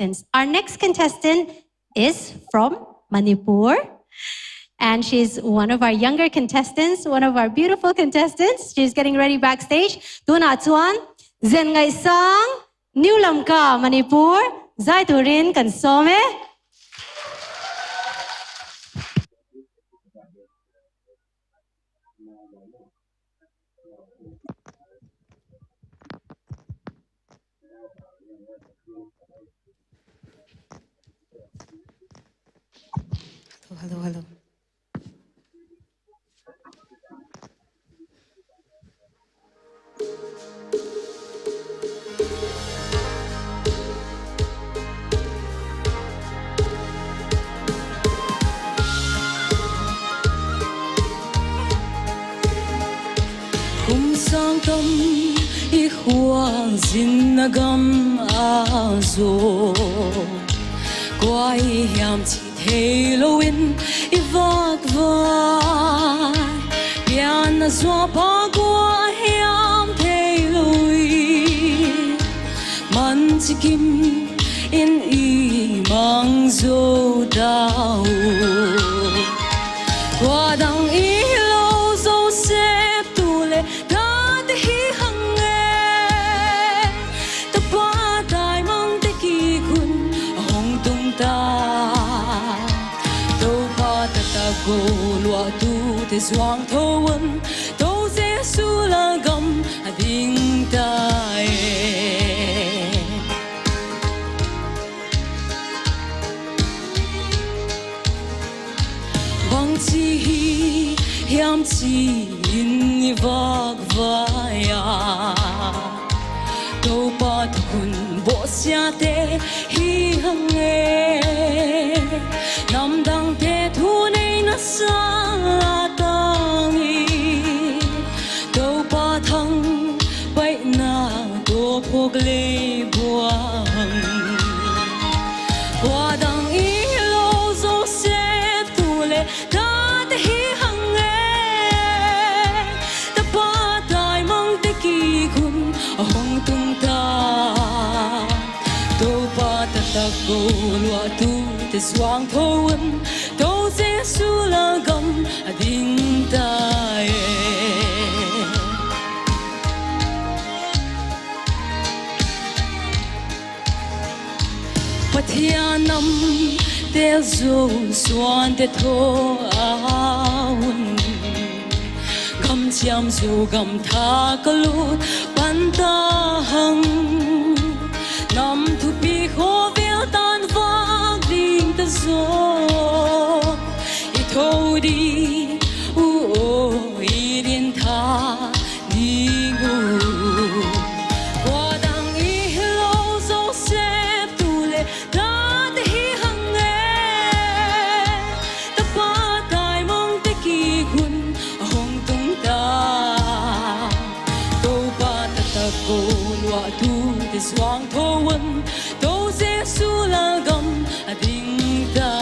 contestants. Our next contestant is from Manipur. And she's one of our younger contestants, one of our beautiful contestants. She's getting ready backstage. Tuna Chuan, Zen Ngai Sang, New Lamka, Manipur, Zai Turin, Kansome. Hello. Kum sang tâm i khoang zin na gam a zo quay hiam chỉ thấy lowin i vác vai bian na zo pa qua hiam thấy lowin man chỉ kim in i mang zo đau qua đằng i lâu zo xếp tu lệ đã để hi hằng nghe ta ba tai mang te kỳ kun hong tung ta đâu ba ta go lua tu te zoang thâu ân đâu Giêsu là gầm ding tai bang chi hiam chi in vak vaya đâu ba thun bo sia te hi hang e nam dang te thu nei na sa tangi đâu ba thang bai na do phok le buang qua dang i lo zo se tu le ta te hi hang e ta ba tai mang te ki kun hong tung ta đâu ba ta go lua tu te swang thon đâu Giêsu là gam ding ta Pathianam te zo swan te tho aun gam chiam zo gam tha kalut pan ta hang nam thu pi kho vel tan vang ding ta zo i tho đi i din tha đi ngu qua đằng i lâu zo xếp tu lệ đã te hi hang e ta ba tai mong te ki hun hong tung ta đâu ba ta go lua tu te swang tho ân đâu Giêsu là gam ding ta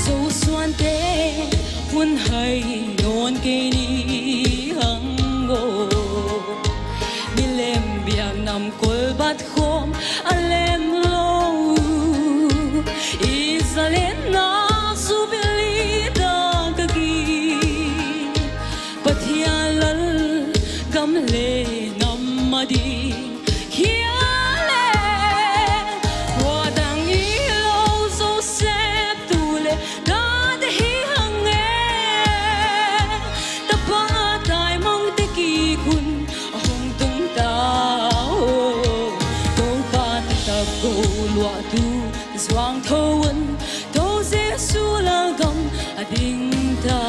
dấu xuân te hun hay non ke ni hang go bilem biang nam kol bat khom alem lo Israel na su bili da kagi pathian lal gam le nam madi lua tu zoang thâu ân đâu Giêsu là gam ding ta